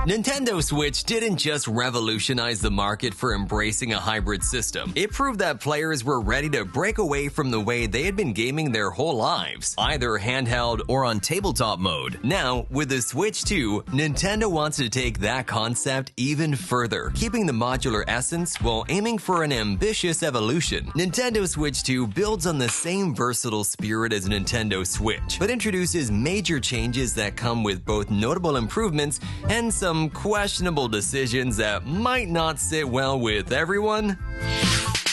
Nintendo Switch didn't just revolutionize the market for embracing a hybrid system. It proved that players were ready to break away from the way they had been gaming their whole lives, either handheld or on tabletop mode. Now, with the Switch 2, Nintendo wants to take that concept even further, keeping the modular essence while aiming for an ambitious evolution. Nintendo Switch 2 builds on the same versatile spirit as Nintendo Switch, but introduces major changes that come with both notable improvements and some questionable decisions that might not sit well with everyone.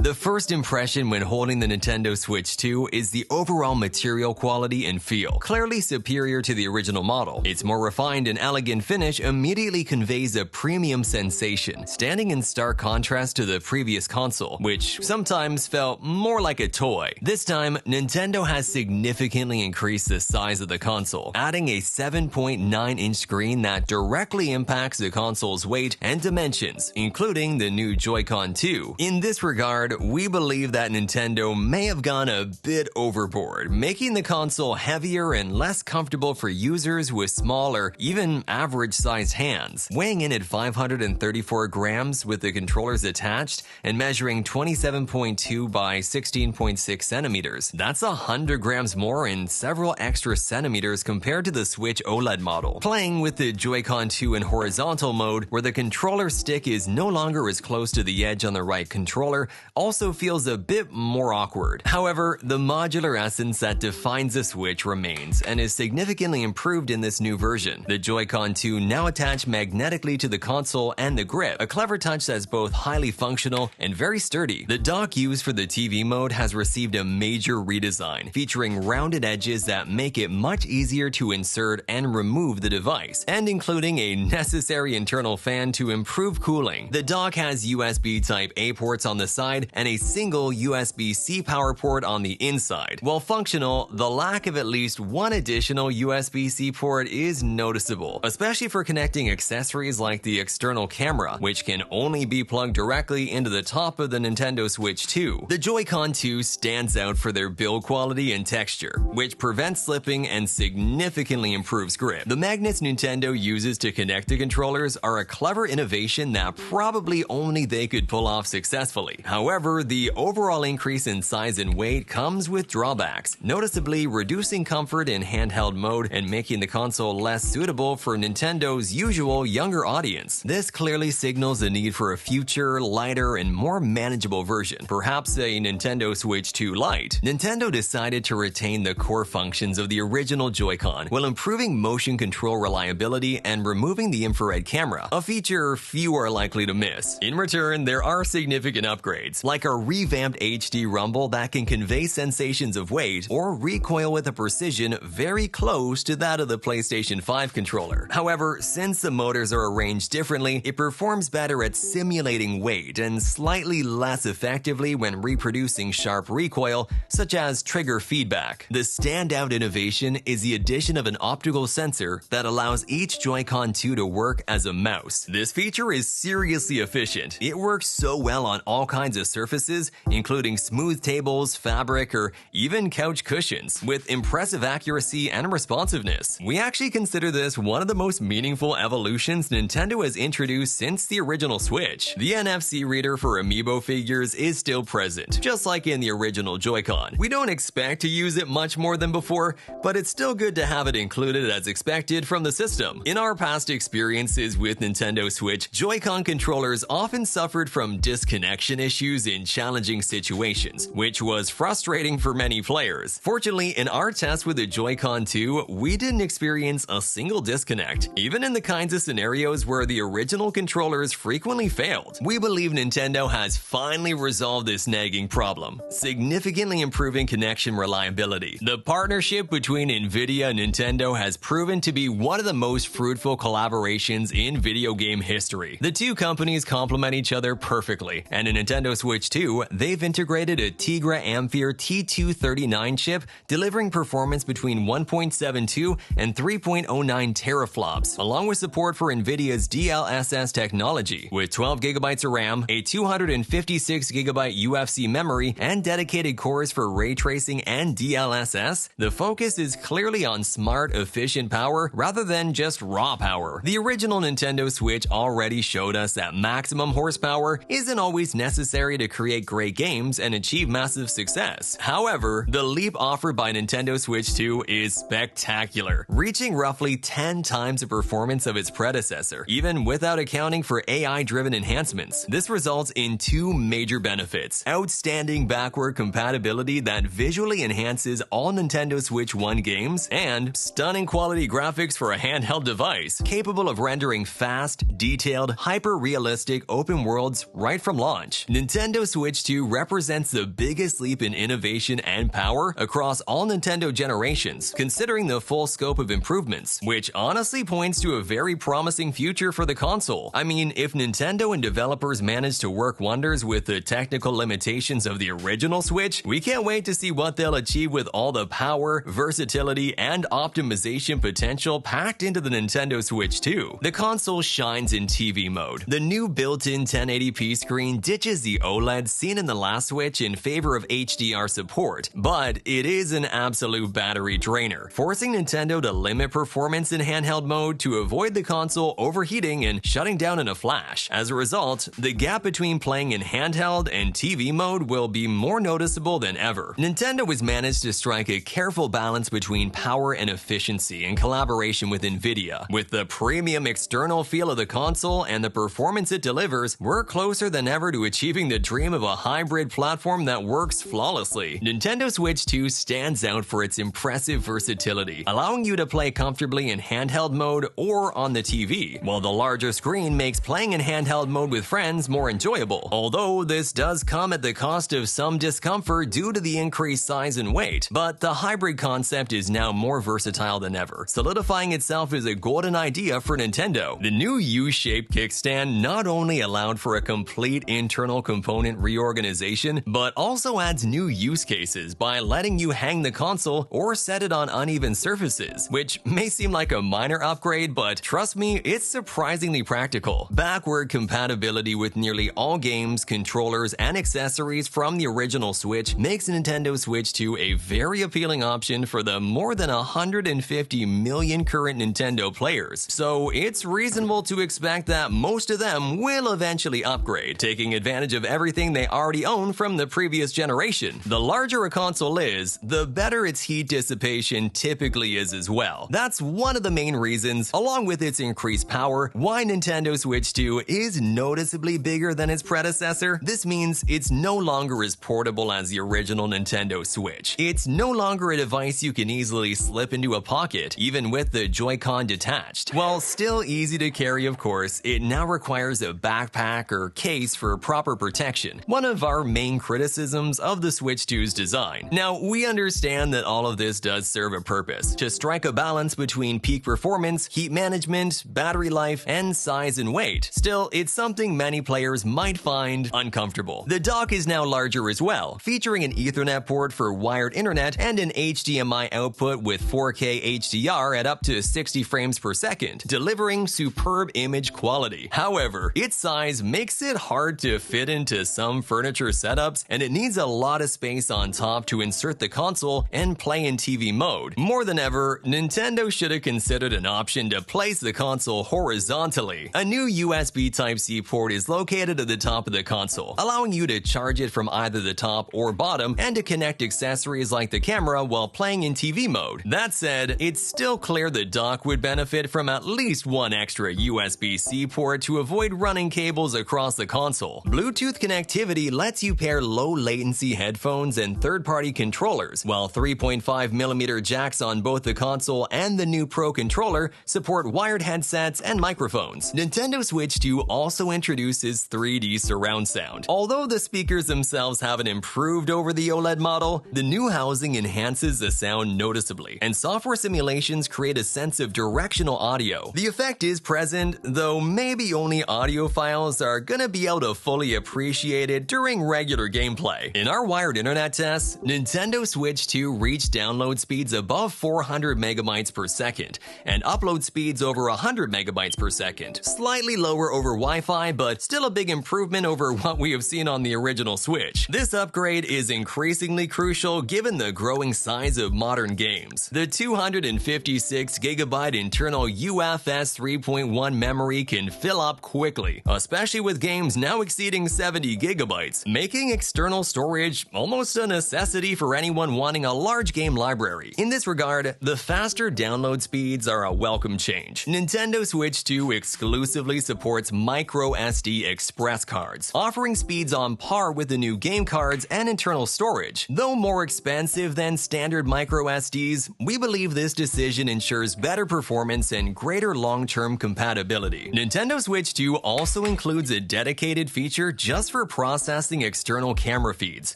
The first impression when holding the Nintendo Switch 2 is the overall material quality and feel, clearly superior to the original model. Its more refined and elegant finish immediately conveys a premium sensation, standing in stark contrast to the previous console, which sometimes felt more like a toy. This time, Nintendo has significantly increased the size of the console, adding a 7.9-inch screen that directly impacts the console's weight and dimensions, including the new Joy-Con 2. In this regard, we believe that Nintendo may have gone a bit overboard, making the console heavier and less comfortable for users with small or even average-sized hands. Weighing in at 534 grams with the controllers attached and measuring 27.2 by 16.6 centimeters, that's 100 grams more and several extra centimeters compared to the Switch OLED model. Playing with the Joy-Con 2 in horizontal mode, where the controller stick is no longer as close to the edge on the right controller, also feels a bit more awkward. However, the modular essence that defines the Switch remains and is significantly improved in this new version. The Joy-Con 2 now attach magnetically to the console and the grip, a clever touch that's both highly functional and very sturdy. The dock used for the TV mode has received a major redesign, featuring rounded edges that make it much easier to insert and remove the device, and including a necessary internal fan to improve cooling. The dock has USB Type-A ports on the side and a single USB-C power port on the inside. While functional, the lack of at least one additional USB-C port is noticeable, especially for connecting accessories like the external camera, which can only be plugged directly into the top of the Nintendo Switch 2. The Joy-Con 2 stands out for their build quality and texture, which prevents slipping and significantly improves grip. The magnets Nintendo uses to connect the controllers are a clever innovation that probably only they could pull off successfully. However, the overall increase in size and weight comes with drawbacks, noticeably reducing comfort in handheld mode and making the console less suitable for Nintendo's usual younger audience. This clearly signals the need for a future, lighter, and more manageable version, perhaps a Nintendo Switch 2 Lite. Nintendo decided to retain the core functions of the original Joy-Con while improving motion control reliability and removing the infrared camera, a feature few are likely to miss. In return, there are significant upgrades, like a revamped HD rumble that can convey sensations of weight or recoil with a precision very close to that of the PlayStation 5 controller. However, since the motors are arranged differently, it performs better at simulating weight and slightly less effectively when reproducing sharp recoil, such as trigger feedback. The standout innovation is the addition of an optical sensor that allows each Joy-Con 2 to work as a mouse. This feature is seriously efficient. It works so well on all kinds of surfaces, including smooth tables, fabric, or even couch cushions, with impressive accuracy and responsiveness. We actually consider this one of the most meaningful evolutions Nintendo has introduced since the original Switch. The NFC reader for amiibo figures is still present, just like in the original Joy-Con. We don't expect to use it much more than before, but it's still good to have it included as expected from the system. In our past experiences with Nintendo Switch, Joy-Con controllers often suffered from disconnection issues in challenging situations, which was frustrating for many players. Fortunately, in our test with the Joy-Con 2, we didn't experience a single disconnect, even in the kinds of scenarios where the original controllers frequently failed. We believe Nintendo has finally resolved this nagging problem, significantly improving connection reliability. The partnership between Nvidia and Nintendo has proven to be one of the most fruitful collaborations in video game history. The two companies complement each other perfectly, and a Nintendo Switch Switch 2, they've integrated a Tegra Ampere T239 chip, delivering performance between 1.72 and 3.09 teraflops, along with support for NVIDIA's DLSS technology. With 12GB of RAM, a 256GB UFC memory, and dedicated cores for ray tracing and DLSS, the focus is clearly on smart, efficient power rather than just raw power. The original Nintendo Switch already showed us that maximum horsepower isn't always necessary to create great games and achieve massive success. However, the leap offered by Nintendo Switch 2 is spectacular, reaching roughly 10 times the performance of its predecessor, even without accounting for AI-driven enhancements. This results in two major benefits: outstanding backward compatibility that visually enhances all Nintendo Switch 1 games, and stunning quality graphics for a handheld device, capable of rendering fast, detailed, hyper-realistic open worlds right from launch. Nintendo Switch 2 represents the biggest leap in innovation and power across all Nintendo generations, considering the full scope of improvements, which honestly points to a very promising future for the console. I mean, if Nintendo and developers manage to work wonders with the technical limitations of the original Switch, we can't wait to see what they'll achieve with all the power, versatility, and optimization potential packed into the Nintendo Switch 2. The console shines in TV mode. The new built-in 1080p screen ditches the OLED seen in the last Switch in favor of HDR support, but it is an absolute battery drainer, forcing Nintendo to limit performance in handheld mode to avoid the console overheating and shutting down in a flash. As a result, the gap between playing in handheld and TV mode will be more noticeable than ever. Nintendo has managed to strike a careful balance between power and efficiency in collaboration with NVIDIA. With the premium external feel of the console and the performance it delivers, we're closer than ever to achieving the dream of a hybrid platform that works flawlessly. Nintendo Switch 2 stands out for its impressive versatility, allowing you to play comfortably in handheld mode or on the TV, while the larger screen makes playing in handheld mode with friends more enjoyable. Although this does come at the cost of some discomfort due to the increased size and weight, but the hybrid concept is now more versatile than ever, solidifying itself as a golden idea for Nintendo. The new U-shaped kickstand not only allowed for a complete internal component reorganization, but also adds new use cases by letting you hang the console or set it on uneven surfaces, which may seem like a minor upgrade, but trust me, it's surprisingly practical. Backward compatibility with nearly all games, controllers, and accessories from the original Switch makes Nintendo Switch 2 a very appealing option for the more than 150 million current Nintendo players, so it's reasonable to expect that most of them will eventually upgrade, taking advantage of everything they already own from the previous generation. The larger a console is, the better its heat dissipation typically is as well. That's one of the main reasons, along with its increased power, why Nintendo Switch 2 is noticeably bigger than its predecessor. This means it's no longer as portable as the original Nintendo Switch. It's no longer a device you can easily slip into a pocket, even with the Joy-Con detached. While still easy to carry, of course, it now requires a backpack or case for proper protection, one of our main criticisms of the Switch 2's design. Now, we understand that all of this does serve a purpose, to strike a balance between peak performance, heat management, battery life, and size and weight. Still, it's something many players might find uncomfortable. The dock is now larger as well, featuring an Ethernet port for wired internet and an HDMI output with 4K HDR at up to 60 frames per second, delivering superb image quality. However, its size makes it hard to fit into some furniture setups, and it needs a lot of space on top to insert the console and play in TV mode. More than ever, Nintendo should have considered an option to place the console horizontally. A new USB Type-C port is located at the top of the console, allowing you to charge it from either the top or bottom and to connect accessories like the camera while playing in TV mode. That said, it's still clear the dock would benefit from at least one extra USB-C port to avoid running cables across the console. Bluetooth connectivity lets you pair low-latency headphones and third-party controllers, while 3.5mm jacks on both the console and the new Pro controller support wired headsets and microphones. Nintendo Switch 2 also introduces 3D surround sound. Although the speakers themselves haven't improved over the OLED model, the new housing enhances the sound noticeably, and software simulations create a sense of directional audio. The effect is present, though maybe only audiophiles are gonna be able to fully appreciate appreciated during regular gameplay. In our wired internet tests, Nintendo Switch 2 reached download speeds above 400 megabytes per second and upload speeds over 100 megabytes per second. Slightly lower over Wi-Fi, but still a big improvement over what we have seen on the original Switch. This upgrade is increasingly crucial given the growing size of modern games. The 256GB internal UFS 3.1 memory can fill up quickly, especially with games now exceeding 70GB, making external storage almost a necessity for anyone wanting a large game library. In this regard, the faster download speeds are a welcome change. Nintendo Switch 2 exclusively supports microSD express cards, offering speeds on par with the new game cards and internal storage. Though more expensive than standard microSDs, we believe this decision ensures better performance and greater long-term compatibility. Nintendo Switch 2 also includes a dedicated feature just for processing external camera feeds,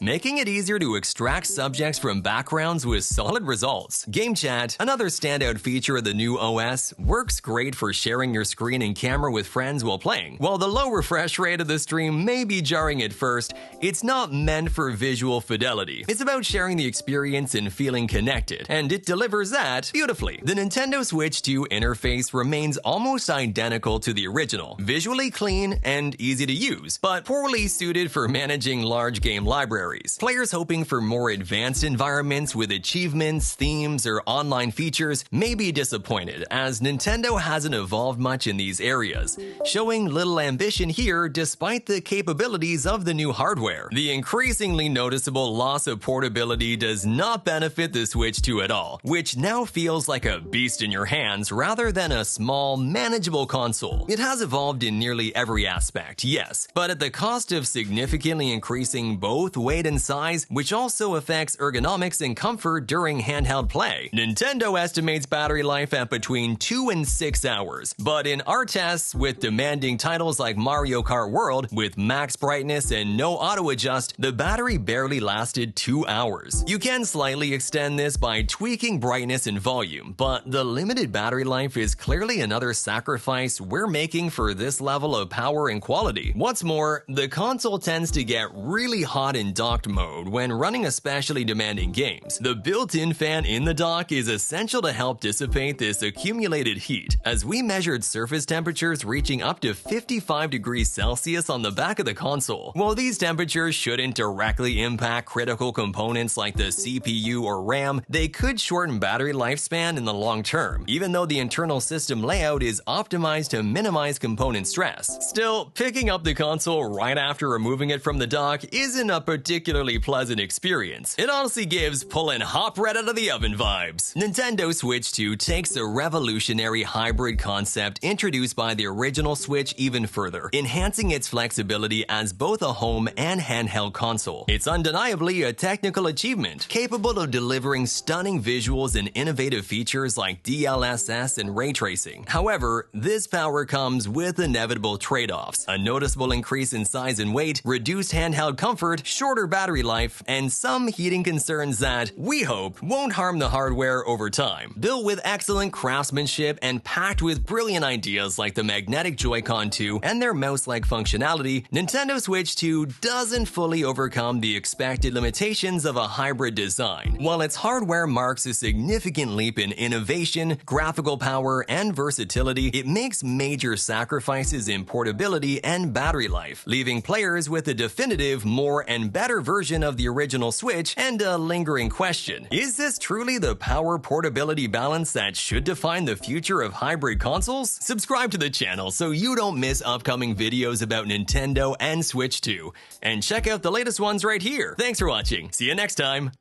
making it easier to extract subjects from backgrounds with solid results. Game Chat, another standout feature of the new OS, works great for sharing your screen and camera with friends while playing. While the low refresh rate of the stream may be jarring at first, it's not meant for visual fidelity. It's about sharing the experience and feeling connected, and it delivers that beautifully. The Nintendo Switch 2 interface remains almost identical to the original, visually clean and easy to use, but poorly suited for managing large game libraries. Players hoping for more advanced environments with achievements, themes, or online features may be disappointed, as Nintendo hasn't evolved much in these areas, showing little ambition here despite the capabilities of the new hardware. The increasingly noticeable loss of portability does not benefit the Switch 2 at all, which now feels like a beast in your hands rather than a small, manageable console. It has evolved in nearly every aspect, yes, but at the cost of significantly increasing both weight and size, which also affects ergonomics and comfort during handheld play. Nintendo estimates battery life at between 2 and 6 hours, but in our tests with demanding titles like Mario Kart World, with max brightness and no auto-adjust, the battery barely lasted 2 hours. You can slightly extend this by tweaking brightness and volume, but the limited battery life is clearly another sacrifice we're making for this level of power and quality. What's more, the console tends to get really hot in docked mode when running especially demanding games. The built-in fan in the dock is essential to help dissipate this accumulated heat, as we measured surface temperatures reaching up to 55 degrees Celsius on the back of the console. While these temperatures shouldn't directly impact critical components like the CPU or RAM, they could shorten battery lifespan in the long term, even though the internal system layout is optimized to minimize component stress. Still, picking up the console right after removing it from the dock isn't a particularly pleasant experience. It honestly gives pulling hot bread out of the oven vibes. Nintendo Switch 2 takes a revolutionary hybrid concept introduced by the original Switch even further, enhancing its flexibility as both a home and handheld console. It's undeniably a technical achievement, capable of delivering stunning visuals and innovative features like DLSS and ray tracing. However, this power comes with inevitable trade-offs: a noticeable increase in size and weight, reduced handheld comfort, shorter battery life, and some heating concerns that, we hope, won't harm the hardware over time. Built with excellent craftsmanship and packed with brilliant ideas like the magnetic Joy-Con 2 and their mouse-like functionality, Nintendo Switch 2 doesn't fully overcome the expected limitations of a hybrid design. While its hardware marks a significant leap in innovation, graphical power, and versatility, it makes major sacrifices in portability and battery life, leaving players with a definitive, more and better version of the original Switch and a lingering question: is this truly the power portability balance that should define the future of hybrid consoles? Subscribe to the channel so you don't miss upcoming videos about Nintendo and Switch 2, and check out the latest ones right here. Thanks for watching. See you next time.